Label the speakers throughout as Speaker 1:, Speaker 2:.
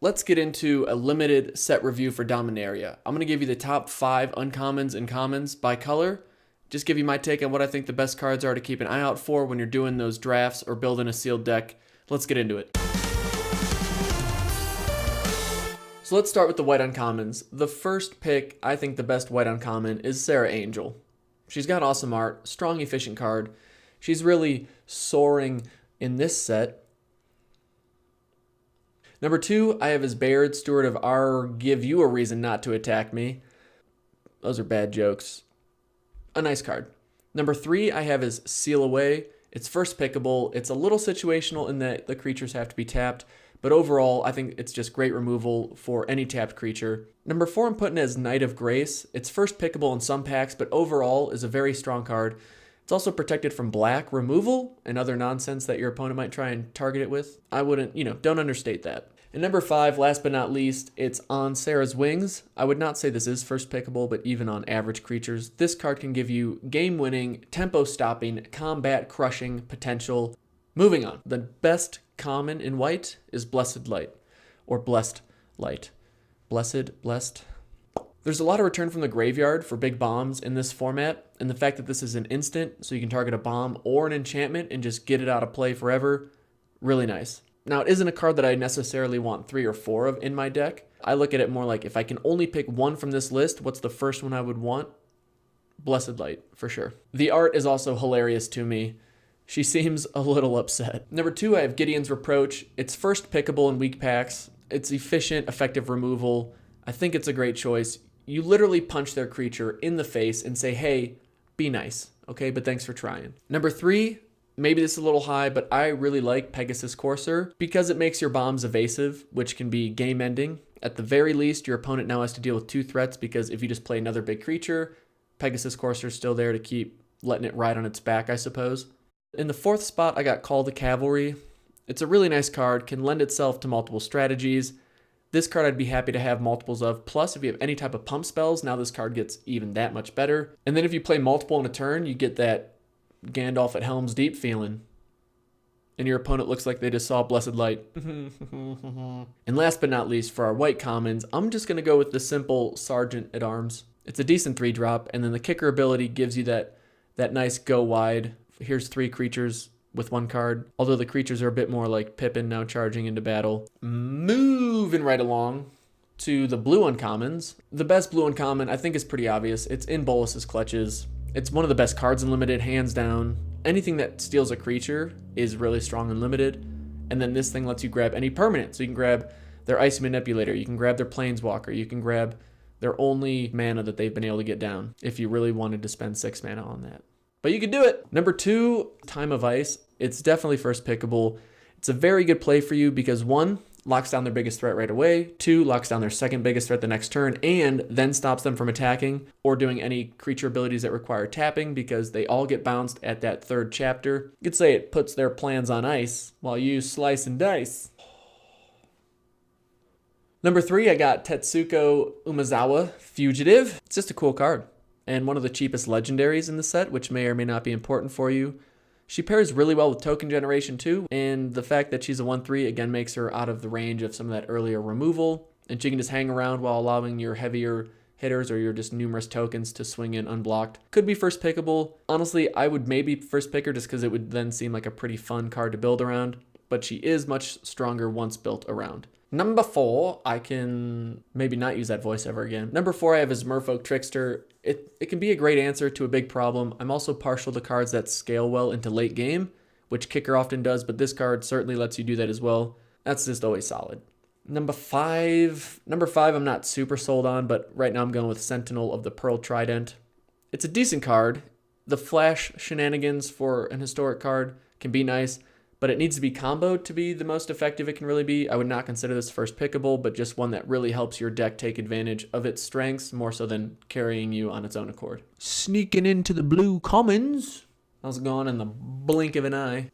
Speaker 1: Let's get into a limited set review for Dominaria. I'm going to give you the top 5 uncommons and commons by color. Just give you my take on what I think the best cards are to keep an eye out for when you're doing those drafts or building a sealed deck. Let's get into it. So let's start with the white uncommons. The first pick, I think the best white uncommon, is Sarah Angel. She's got awesome art, strong, efficient card. She's really soaring in this set. Number 2, I have as Baird, Steward of R, give you a reason not to attack me. Those are bad jokes. A nice card. Number 3, I have as Seal Away. It's first pickable. It's a little situational in that the creatures have to be tapped, but overall, I think it's just great removal for any tapped creature. Number 4, I'm putting as Knight of Grace. It's first pickable in some packs, but overall is a very strong card. It's also protected from black removal and other nonsense that your opponent might try and target it with. I wouldn't, don't understate that. And number 5, last but not least, it's On Sarah's Wings. I would not say this is first pickable, but even on average creatures, this card can give you game-winning, tempo-stopping, combat-crushing potential. Moving on. The best common in white is Blessed Light, or Blessed Light. Blessed. There's a lot of return from the graveyard for big bombs in this format, and the fact that this is an instant, so you can target a bomb or an enchantment and just get it out of play forever, really nice. Now, it isn't a card that I necessarily want 3 or 4 of in my deck. I look at it more like if I can only pick one from this list, what's the first one I would want? Blessed Light, for sure. The art is also hilarious to me. She seems a little upset. Number 2, I have Gideon's Reproach. It's first pickable in weak packs. It's efficient, effective removal. I think it's a great choice. You literally punch their creature in the face and say, hey, be nice, okay? But thanks for trying. Number 3, maybe this is a little high, but I really like Pegasus Courser because it makes your bombs evasive, which can be game-ending. At the very least, your opponent now has to deal with 2 threats because if you just play another big creature, Pegasus Courser is still there to keep letting it ride on its back, I suppose. In the 4th spot, I got Call the Cavalry. It's a really nice card, can lend itself to multiple strategies. This card I'd be happy to have multiples of. Plus, if you have any type of pump spells, now this card gets even that much better. And then if you play multiple in a turn, you get that Gandalf at Helm's Deep feeling. And your opponent looks like they just saw Blessed Light. And last but not least, for our white commons, I'm just going to go with the simple Sergeant at Arms. It's a decent 3-drop, and then the kicker ability gives you that nice go wide. Here's 3 creatures with 1 card, although the creatures are a bit more like Pippin now charging into battle. Moving right along to the blue uncommons. The best blue uncommon I think is pretty obvious. It's in Bolus's Clutches. It's one of the best cards in Limited, hands down. Anything that steals a creature is really strong in Limited. And then this thing lets you grab any permanent. So you can grab their Ice Manipulator, you can grab their Planeswalker, you can grab their only mana that they've been able to get down if you really wanted to spend 6 mana on that. But you can do it. Number 2, Time of Ice. It's definitely first pickable. It's a very good play for you because 1, locks down their biggest threat right away, 2, locks down their second biggest threat the next turn, and then stops them from attacking or doing any creature abilities that require tapping because they all get bounced at that 3rd chapter. You could say it puts their plans on ice while you slice and dice. Number 3, I got Tetsuko Umezawa, Fugitive. It's just a cool card and one of the cheapest legendaries in the set, which may or may not be important for you. She pairs really well with token generation too, and the fact that she's a 1/3 again makes her out of the range of some of that earlier removal, and she can just hang around while allowing your heavier hitters or your just numerous tokens to swing in unblocked. Could be first pickable. Honestly, I would maybe first pick her just because it would then seem like a pretty fun card to build around, but she is much stronger once built around. Number 4, I can maybe not use that voice ever again. Number 4, I have is Merfolk Trickster. It can be a great answer to a big problem. I'm also partial to cards that scale well into late game, which Kicker often does, but this card certainly lets you do that as well. That's just always solid. Number 5, I'm not super sold on, but right now I'm going with Sentinel of the Pearl Trident. It's a decent card. The flash shenanigans for an historic card can be nice, but it needs to be comboed to be the most effective it can really be. I would not consider this first pickable, but just one that really helps your deck take advantage of its strengths more so than carrying you on its own accord. Sneaking into the blue commons. How's it going in the blink of an eye?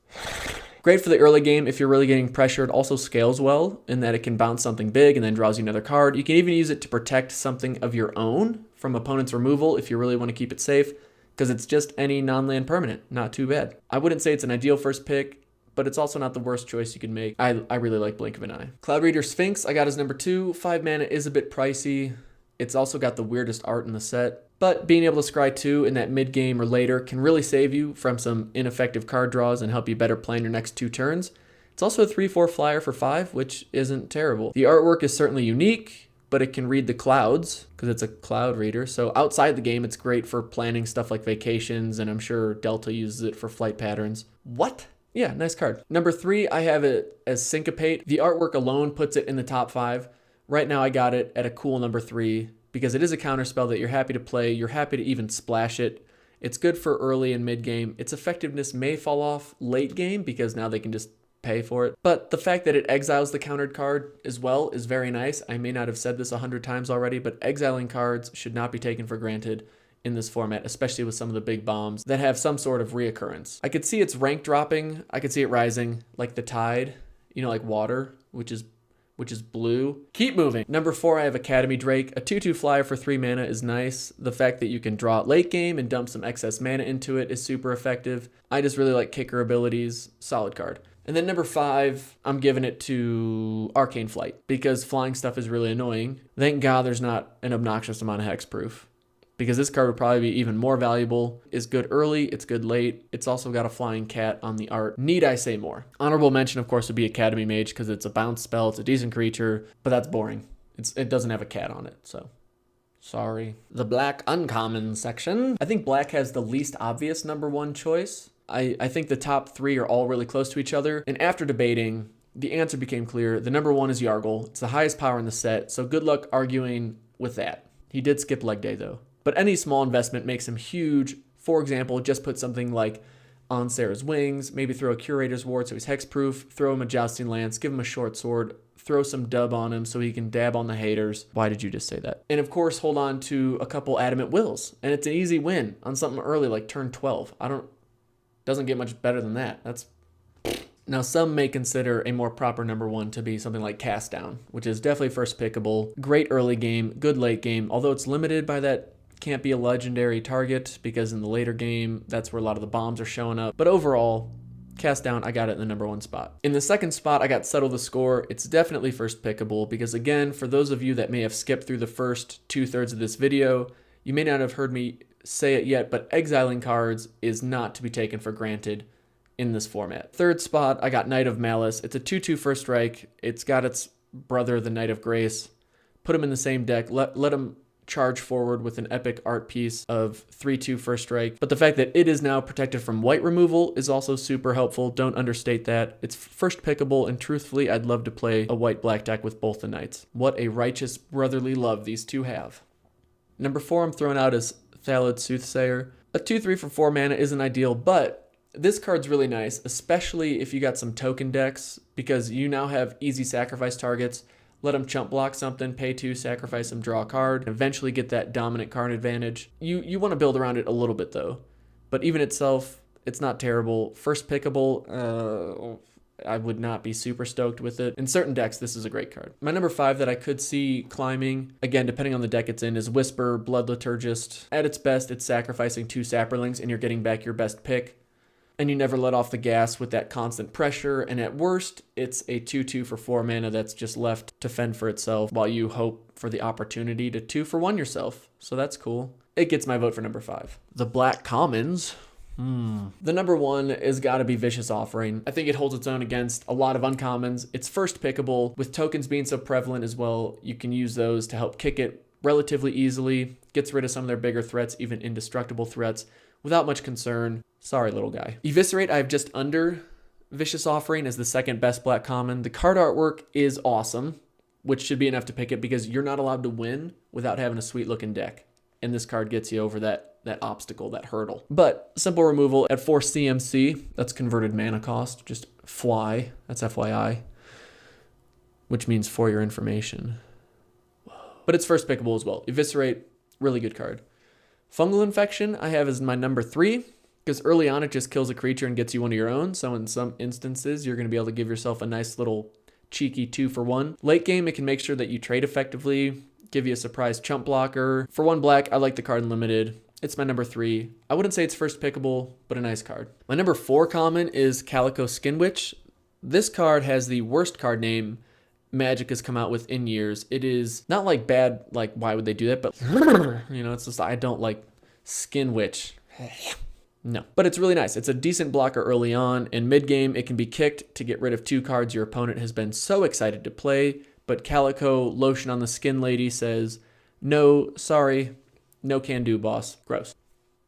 Speaker 1: Great for the early game if you're really getting pressured. Also scales well in that it can bounce something big and then draws you another card. You can even use it to protect something of your own from opponent's removal if you really want to keep it safe, because it's just any non-land permanent. Not too bad. I wouldn't say it's an ideal first pick, but it's also not the worst choice you can make. I really like Blink of an Eye. Cloud Reader Sphinx, I got as number 2. 5 mana is a bit pricey. It's also got the weirdest art in the set. But being able to scry 2 in that mid game or later can really save you from some ineffective card draws and help you better plan your next 2 turns. It's also a 3/4 flyer for 5, which isn't terrible. The artwork is certainly unique, but it can read the clouds because it's a cloud reader. So outside the game, it's great for planning stuff like vacations, and I'm sure Delta uses it for flight patterns. What? Yeah, nice card. Number 3, I have it as Syncopate. The artwork alone puts it in the top 5. Right now I got it at a cool number 3 because it is a counterspell that you're happy to play. You're happy to even splash it. It's good for early and mid game. Its effectiveness may fall off late game because now they can just pay for it. But the fact that it exiles the countered card as well is very nice. I may not have said this 100 times already, but exiling cards should not be taken for granted in this format, especially with some of the big bombs that have some sort of reoccurrence. I could see its rank dropping. I could see it rising like the tide, like water, which is blue. Keep moving. Number 4, I have Academy Drake. A 2/2 flyer for 3 mana is nice. The fact that you can draw it late game and dump some excess mana into it is super effective. I just really like kicker abilities. Solid card. And then number 5, I'm giving it to Arcane Flight because flying stuff is really annoying. Thank God there's not an obnoxious amount of hexproof because this card would probably be even more valuable. It's good early, it's good late. It's also got a flying cat on the art. Need I say more? Honorable mention, of course, would be Academy Mage because it's a bounce spell. It's a decent creature, but that's boring. It doesn't have a cat on it, so sorry. The Black Uncommon section. I think Black has the least obvious number 1 choice. I think the top 3 are all really close to each other. And after debating, the answer became clear. The number 1 is Yargle. It's the highest power in the set, so good luck arguing with that. He did skip leg day, though. But any small investment makes him huge. For example, just put something like on Sarah's Wings, maybe throw a Curator's Ward so he's hexproof, throw him a Jousting Lance, give him a short sword, throw some dub on him so he can dab on the haters. Why did you just say that? And of course, hold on to a couple Adamant Wills. And it's an easy win on something early like turn 12. Doesn't get much better than that. Now, some may consider a more proper number 1 to be something like Cast Down, which is definitely first pickable. Great early game, good late game, although it's limited by that can't be a legendary target because in the later game, that's where a lot of the bombs are showing up. But overall, Cast Down, I got it in the number 1 spot. In the second spot, I got Settle the Score. It's definitely first pickable because, again, for those of you that may have skipped through the first 2/3 of this video, you may not have heard me say it yet, but exiling cards is not to be taken for granted in this format. Third spot, I got Knight of Malice. It's a 2/2 first strike. It's got its brother, the Knight of Grace. Put him in the same deck. Let him charge forward with an epic art piece of 3/2 first strike. But the fact that it is now protected from white removal is also super helpful. Don't understate that. It's first pickable, and truthfully, I'd love to play a white-black deck with both the Knights. What a righteous brotherly love these two have. Number 4 I'm throwing out is Thallid Soothsayer. A 2/3 for 4 mana isn't ideal, but this card's really nice, especially if you got some token decks, because you now have easy sacrifice targets. Let them chump block something, pay 2, sacrifice them, draw a card, and eventually get that dominant card advantage. You want to build around it a little bit though, but even itself, it's not terrible. First pickable, I would not be super stoked with it. In certain decks, this is a great card. My number 5 that I could see climbing, again, depending on the deck it's in, is Whisper, Blood Liturgist. At its best, it's sacrificing 2 Saprolings and you're getting back your best pick. And you never let off the gas with that constant pressure. And at worst, it's a 2/2 for 4 mana that's just left to fend for itself while you hope for the opportunity to 2 for 1 yourself. So that's cool. It gets my vote for number 5. The Black Commons. The number 1 is got to be Vicious Offering. I think it holds its own against a lot of uncommons. It's first pickable. With tokens being so prevalent as well, you can use those to help kick it relatively easily. Gets rid of some of their bigger threats, even indestructible threats, without much concern. Sorry, little guy. Eviscerate, I have just under Vicious Offering as the second best black common. The card artwork is awesome, which should be enough to pick it because you're not allowed to win without having a sweet looking deck. And this card gets you over that obstacle, that hurdle. But simple removal at 4 CMC, that's converted mana cost, just fly, that's FYI, which means for your information. But it's first pickable as well. Eviscerate, really good card. Fungal Infection, I have as my number 3, because early on it just kills a creature and gets you one of your own, so in some instances you're going to be able to give yourself a nice little cheeky 2 for 1. Late game, it can make sure that you trade effectively, give you a surprise chump blocker. For 1 black, I like the card in limited. It's my number 3. I wouldn't say it's first pickable, but a nice card. My number 4 common is Calico Skin Witch. This card has the worst card name Magic has come out with in years. It is not like bad, like why would they do that, but it's just I don't like Skin Witch. No, but it's really nice. It's a decent blocker early on, and mid-game it can be kicked to get rid of 2 cards your opponent has been so excited to play, but Calico Lotion on the Skin Lady says, no, sorry, no can do, boss. Gross.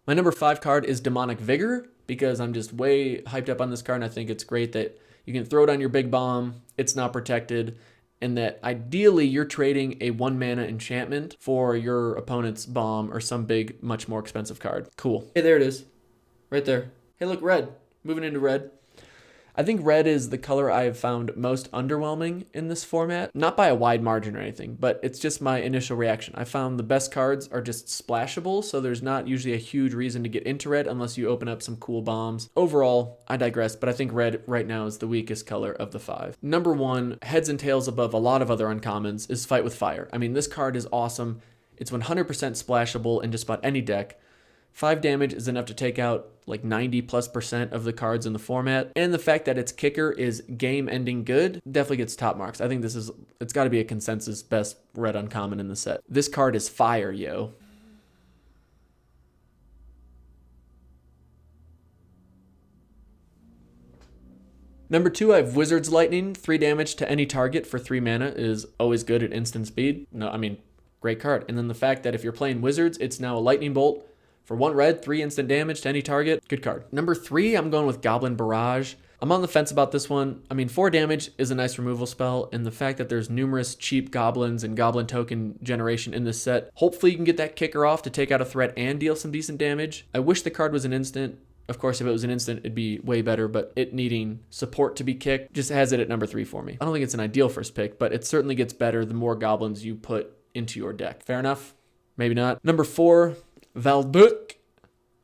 Speaker 1: My number 5 card is Demonic Vigor, because I'm just way hyped up on this card, and I think it's great that you can throw it on your big bomb, it's not protected, and that ideally you're trading a 1-mana enchantment for your opponent's bomb or some big, much more expensive card. Cool. Hey, there it is. Right there. Hey, look, red. Moving into red. I think red is the color I have found most underwhelming in this format. Not by a wide margin or anything, but it's just my initial reaction. I found the best cards are just splashable, so there's not usually a huge reason to get into red unless you open up some cool bombs. Overall, I digress, but I think red right now is the weakest color of the 5. Number 1, heads and tails above a lot of other uncommons, is Fight with Fire. I mean, this card is awesome. It's 100% splashable in just about any deck. 5 damage is enough to take out like 90+% of the cards in the format. And the fact that its kicker is game-ending good definitely gets top marks. I think it's got to be a consensus best red uncommon in the set. This card is fire, yo. Number 2, I have Wizard's Lightning. 3 damage to any target for 3 mana is always good at instant speed. Great card. And then the fact that if you're playing Wizards, it's now a Lightning Bolt. For 1 red, 3 instant damage to any target. Good card. Number 3, I'm going with Goblin Barrage. I'm on the fence about this one. 4 damage is a nice removal spell, and the fact that there's numerous cheap goblins and goblin token generation in this set, hopefully you can get that kicker off to take out a threat and deal some decent damage. I wish the card was an instant. Of course, if it was an instant, it'd be way better, but it needing support to be kicked just has it at number 3 for me. I don't think it's an ideal first pick, but it certainly gets better the more goblins you put into your deck. Fair enough? Maybe not. Number 4, Valduc.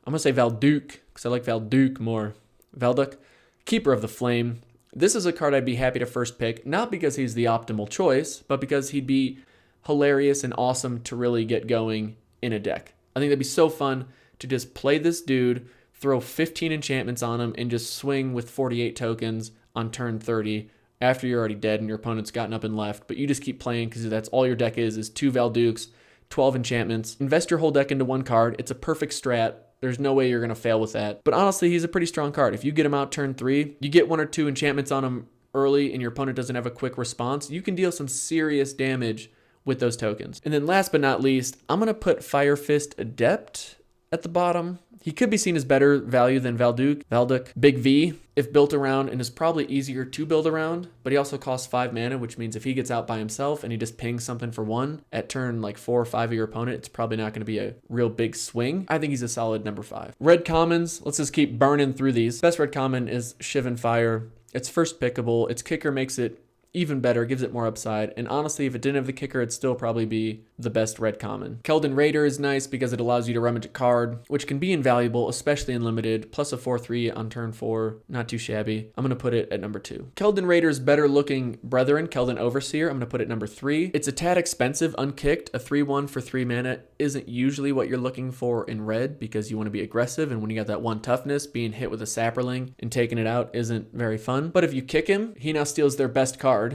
Speaker 1: I'm going to say Valduc because I like Valduc more. Valduc, Keeper of the Flame. This is a card I'd be happy to first pick, not because he's the optimal choice, but because he'd be hilarious and awesome to really get going in a deck. I think that'd be so fun to just play this dude, throw 15 enchantments on him, and just swing with 48 tokens on turn 30 after you're already dead and your opponent's gotten up and left, but you just keep playing because that's all your deck is 2 Valducs, 12 enchantments. Invest your whole deck into 1 card. It's a perfect strat. There's no way you're going to fail with that. But honestly, he's a pretty strong card. If you get him out turn 3, you get 1 or 2 enchantments on him early and your opponent doesn't have a quick response, you can deal some serious damage with those tokens. And then last but not least, I'm going to put Fire Fist Adept at the bottom. He could be seen as better value than Valduc. Big V, if built around, and is probably easier to build around, but he also costs 5 mana, which means if he gets out by himself and he just pings something for 1 at turn like 4 or 5 of your opponent, it's probably not going to be a real big swing. I think he's a solid number 5. Red commons, let's just keep burning through these. Best red common is Shivan Fire. It's first pickable. Its kicker makes it even better, gives it more upside, and honestly, if it didn't have the kicker, it'd still probably be the best red common. Keldon Raider is nice because it allows you to rummage a card, which can be invaluable, especially in limited, plus a 4/3 on turn 4, not too shabby. I'm going to put it at number 2. Keldon Raider's better looking brethren, Keldon Overseer, I'm going to put it number 3. It's a tad expensive, unkicked. A 3/1 for 3 mana isn't usually what you're looking for in red because you want to be aggressive, and when you got that 1 toughness, being hit with a Sapperling and taking it out isn't very fun. But if you kick him, he now steals their best card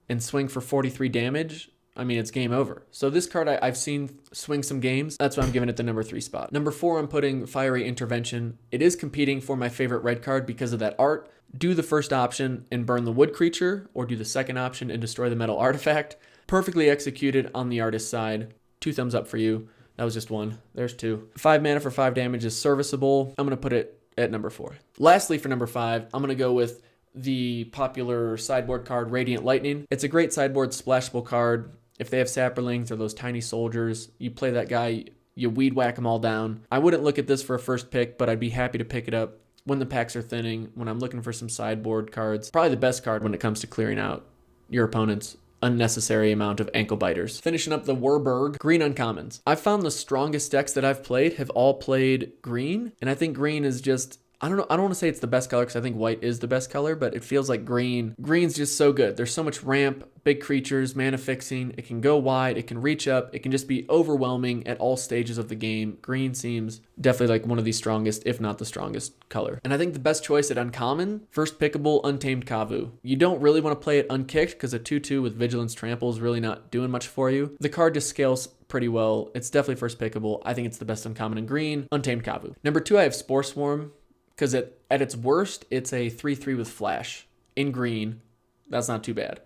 Speaker 1: and swing for 43 damage, it's game over. So this card I've seen swing some games. That's why I'm giving it the number 3 spot. Number 4, I'm putting Fiery Intervention. It is competing for my favorite red card because of that art. Do the first option and burn the wood creature, or do the second option and destroy the metal artifact. Perfectly executed on the artist side. 2 thumbs up for you. That was just 1. There's 2. 5 mana for 5 damage is serviceable. I'm going to put it at number 4. Lastly, for number 5, I'm going to go with the popular sideboard card, Radiant Lightning. It's a great sideboard splashable card. If they have Sapperlings or those tiny soldiers, you play that guy, you weed whack them all down. I wouldn't look at this for a first pick, but I'd be happy to pick it up when the packs are thinning, when I'm looking for some sideboard cards. Probably the best card when it comes to clearing out your opponent's unnecessary amount of ankle biters. Finishing up the Warburg, green uncommons. I've found the strongest decks that I've played have all played green, and I think green is just I don't know. I don't want to say it's the best color because I think white is the best color, but it feels like green. Green's just so good. There's so much ramp, big creatures, mana fixing. It can go wide. It can reach up. It can just be overwhelming at all stages of the game. Green seems definitely like one of the strongest, if not the strongest color. And I think the best choice at uncommon, first pickable, Untamed Kavu. You don't really want to play it unkicked because a 2/2 with Vigilance Trample is really not doing much for you. The card just scales pretty well. It's definitely first pickable. I think it's the best uncommon in green, Untamed Kavu. Number 2, I have Spore Swarm. Because at its worst, it's a 3/3 with flash in green. That's not too bad.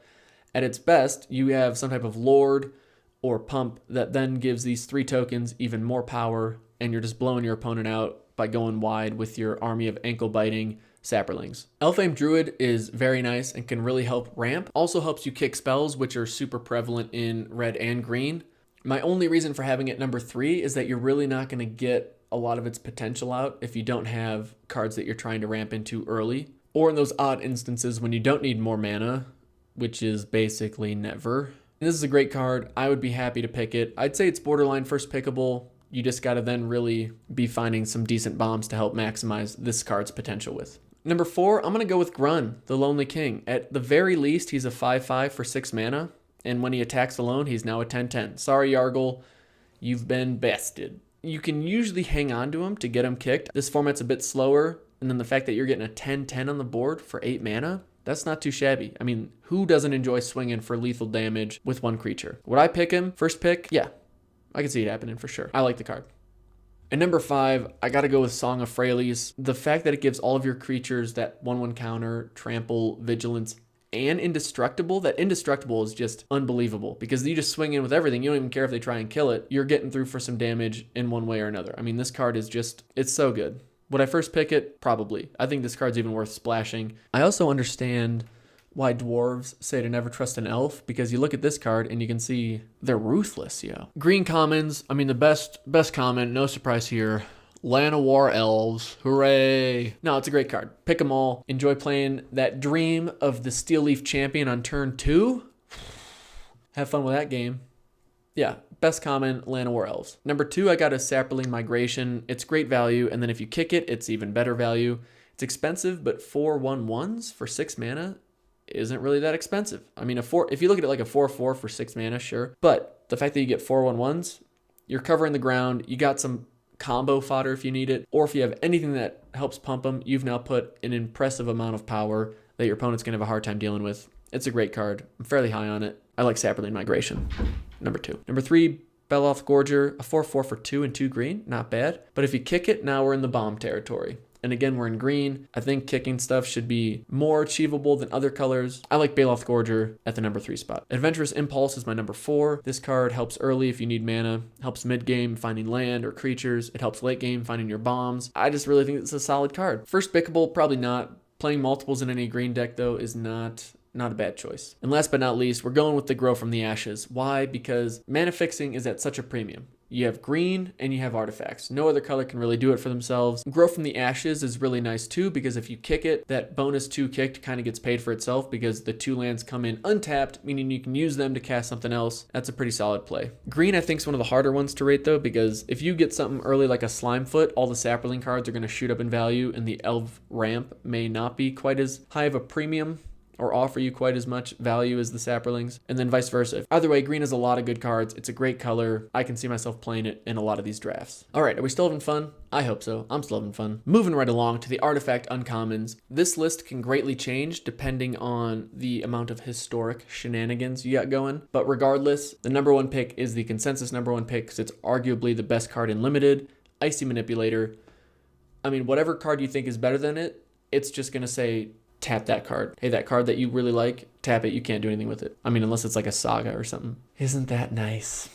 Speaker 1: At its best, you have some type of Lord or Pump that then gives these 3 tokens even more power, and you're just blowing your opponent out by going wide with your army of ankle-biting Saprolings. Elfame Druid is very nice and can really help ramp. Also helps you kick spells, which are super prevalent in red and green. My only reason for having it number 3 is that you're really not going to get a lot of its potential out if you don't have cards that you're trying to ramp into early, or in those odd instances when you don't need more mana, which is basically never. And this is a great card. I would be happy to pick it. I'd say it's borderline first pickable. You just got to then really be finding some decent bombs to help maximize this card's potential with. Number 4, I'm going to go with Grun, the Lonely King. At the very least, he's a 5/5 for 6 mana, and when he attacks alone, he's now a 10/10. Sorry, Yargle, you've been bested. You can usually hang on to him to get him kicked. This format's a bit slower, and then the fact that you're getting a 10/10 on the board for 8 mana, that's not too shabby. I mean, who doesn't enjoy swinging for lethal damage with one creature? Would I pick him first pick? Yeah, I can see it happening for sure. I like the card. And number 5, I gotta go with Song of Freyalise. The fact that it gives all of your creatures that 1/1 counter, trample, vigilance, and indestructible. That indestructible is just unbelievable because you just swing in with everything. You don't even care if they try and kill it. You're getting through for some damage in one way or another. I mean, this card is just, it's so good. Would I first pick it? Probably. I think this card's even worth splashing. I also understand why dwarves say to never trust an elf, because you look at this card and you can see they're ruthless, yo. Green commons, I mean, the best common, no surprise here. Llanowar Elves. Hooray. No, it's a great card. Pick them all. Enjoy playing that dream of the Steel Leaf Champion on turn 2. Have fun with that game. Yeah, best common, Llanowar Elves. Number 2, I got a Saproling Migration. It's great value, and then if you kick it, it's even better value. It's expensive, but 4/1/1s for 6 mana isn't really that expensive. I mean, if you look at it like a 4/4 for 6 mana, sure. But the fact that you get 4/1/1s, you're covering the ground. You got some combo fodder if you need it, or if you have anything that helps pump them, you've now put an impressive amount of power that your opponent's going to have a hard time dealing with. It's a great card. I'm fairly high on it. I like Saproling Migration. Number 2. Number 3, Beloth Gorger, a 4/4 for 2 and 2 green. Not bad. But if you kick it, now we're in the bomb territory. And again, we're in green. I think kicking stuff should be more achievable than other colors. I like Beloth Gorger at the number 3 spot. Adventurous Impulse is my number 4. This card helps early if you need mana, helps mid-game finding land or creatures. It helps late-game finding your bombs. I just really think it's a solid card. First pickable, probably not. Playing multiples in any green deck, though, is not a bad choice. And last but not least, we're going with the Grow from the Ashes. Why? Because mana fixing is at such a premium. You have green and you have artifacts. No other color can really do it for themselves. Grow from the Ashes is really nice too, because if you kick it, that bonus 2 kicked kind of gets paid for itself because the 2 lands come in untapped, meaning you can use them to cast something else. That's a pretty solid play. Green, I think, is one of the harder ones to rate though, because if you get something early like a Slimefoot, all the Saproling cards are going to shoot up in value, and the Elf ramp may not be quite as high of a premium or offer you quite as much value as the Saprolings, and then vice versa. Either way, green has a lot of good cards. It's a great color. I can see myself playing it in a lot of these drafts. All right, are we still having fun? I hope so. I'm still having fun. Moving right along to the Artifact Uncommons. This list can greatly change depending on the amount of historic shenanigans you got going, but regardless, the number 1 pick is the consensus number 1 pick because it's arguably the best card in Limited, Icy Manipulator. I mean, whatever card you think is better than it, it's just going to say, tap that card. Hey, that card that you really like, tap it. You can't do anything with it. I mean, unless it's like a saga or something. Isn't that nice?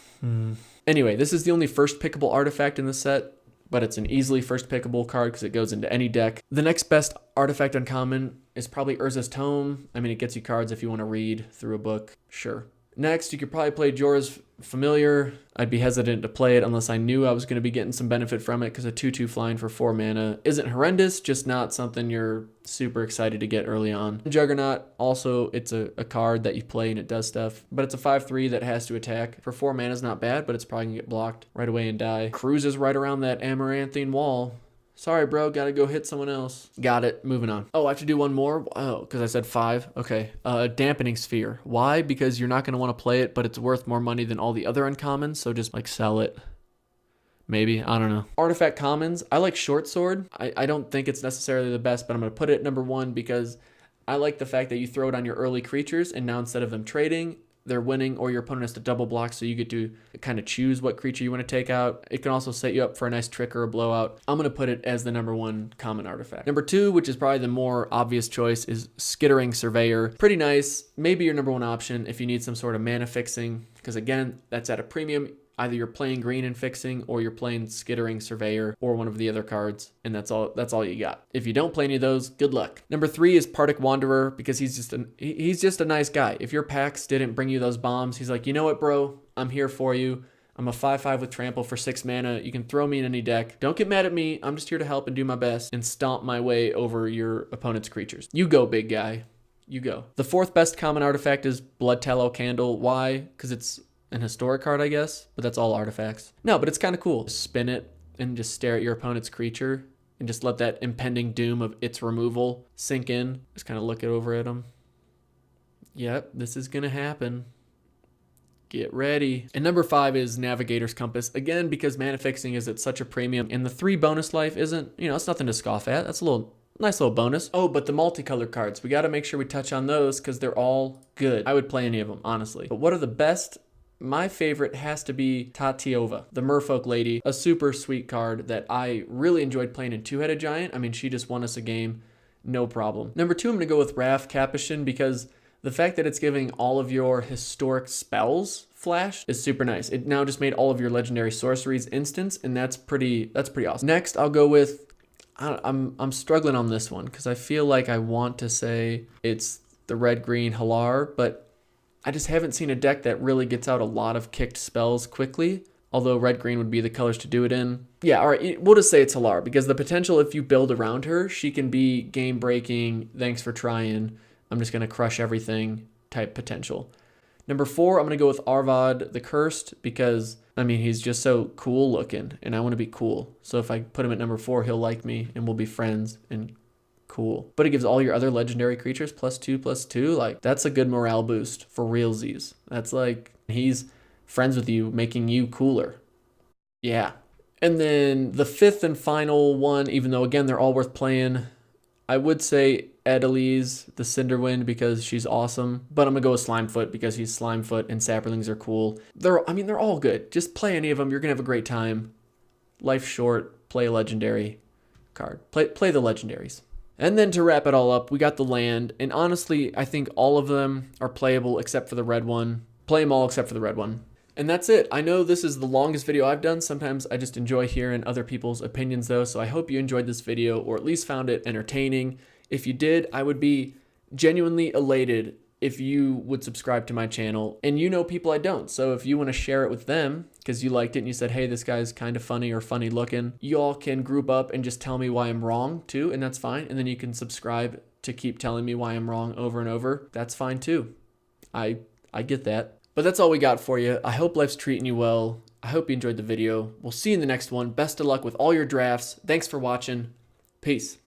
Speaker 1: Anyway, this is the only first pickable artifact in the set, but it's an easily first pickable card because it goes into any deck. The next best artifact uncommon is probably Urza's Tome. I mean, it gets you cards if you want to read through a book. Sure. Next, you could probably play Jorah's Familiar. I'd be hesitant to play it unless I knew I was going to be getting some benefit from it because a 2/2 flying for 4 mana isn't horrendous, just not something you're super excited to get early on. Juggernaut, also, it's a card that you play and it does stuff, but it's a 5/3 that has to attack. For 4 mana is not bad, but it's probably going to get blocked right away and die. Cruises right around that Amaranthine wall. Sorry, bro. Gotta go hit someone else. Got it. Moving on. Oh, I have to do one more? Oh, because I said 5. Okay. Dampening Sphere. Why? Because you're not going to want to play it, but it's worth more money than all the other uncommons, so just, like, sell it. Maybe. I don't know. Artifact Commons. I like Short Sword. I don't think it's necessarily the best, but I'm going to put it at number 1 because I like the fact that you throw it on your early creatures, and now instead of them trading, they're winning, or your opponent has to double block, so you get to kind of choose what creature you want to take out. It can also set you up for a nice trick or a blowout. I'm going to put it as the number 1 common artifact. Number 2, which is probably the more obvious choice, is Skittering Surveyor. Pretty nice. Maybe your number 1 option if you need some sort of mana fixing, because again, that's at a premium. Either you're playing green and fixing, or you're playing Skittering Surveyor, or one of the other cards, and that's all you got. If you don't play any of those, good luck. Number 3 is Partick Wanderer, because he's just a nice guy. If your packs didn't bring you those bombs, he's like, you know what, bro? I'm here for you. I'm a 5/5 with trample for 6 mana. You can throw me in any deck. Don't get mad at me. I'm just here to help and do my best and stomp my way over your opponent's creatures. You go, big guy. You go. The 4th best common artifact is Blood Tallow Candle. Why? Because it's an historic card, I guess, but that's all artifacts. No, but it's kind of cool. Spin it and just stare at your opponent's creature and just let that impending doom of its removal sink in. Just kind of look it over at them. Yep, this is going to happen. Get ready. And number 5 is Navigator's Compass. Again, because mana fixing is at such a premium, and the 3 bonus life isn't, it's nothing to scoff at. That's a nice little bonus. Oh, but the multicolored cards, we got to make sure we touch on those because they're all good. I would play any of them, honestly. But what are the best? My favorite has to be Tatiova, the Merfolk lady, a super sweet card that I really enjoyed playing in Two-Headed Giant. I mean, she just won us a game, no problem. Number 2, I'm going to go with Wrath Capuchin because the fact that it's giving all of your historic spells flash is super nice. It now just made all of your legendary sorceries instants, and that's pretty awesome. Next, I'll go with, I'm struggling on this one because I feel like I want to say it's the red-green Halar, but I just haven't seen a deck that really gets out a lot of kicked spells quickly, although red-green would be the colors to do it in. Yeah, all right, we'll just say it's Halar, because the potential if you build around her, she can be game-breaking, thanks for trying, I'm just going to crush everything type potential. Number 4, I'm going to go with Arvad the Cursed, because, I mean, he's just so cool looking, and I want to be cool. So if I put him at number 4, he'll like me, and we'll be friends, and cool. But it gives all your other legendary creatures +2/+2. Like, that's a good morale boost for realsies. That's like, he's friends with you, making you cooler. Yeah. And then the 5th and final one, even though, again, they're all worth playing, I would say Edelize, the Cinderwind, because she's awesome. But I'm going to go with Slimefoot because he's Slimefoot and Saprolings are cool. They're all good. Just play any of them. You're going to have a great time. Life's short. Play a legendary card. Play the legendaries. And then to wrap it all up, we got the land. And honestly, I think all of them are playable except for the red one. Play them all except for the red one. And that's it. I know this is the longest video I've done. Sometimes I just enjoy hearing other people's opinions though. So I hope you enjoyed this video or at least found it entertaining. If you did, I would be genuinely elated if you would subscribe to my channel. And people I don't. So if you want to share it with them because you liked it and you said, hey, this guy's kind of funny or funny looking, you all can group up and just tell me why I'm wrong too. And that's fine. And then you can subscribe to keep telling me why I'm wrong over and over. That's fine too. I get that. But that's all we got for you. I hope life's treating you well. I hope you enjoyed the video. We'll see you in the next one. Best of luck with all your drafts. Thanks for watching. Peace.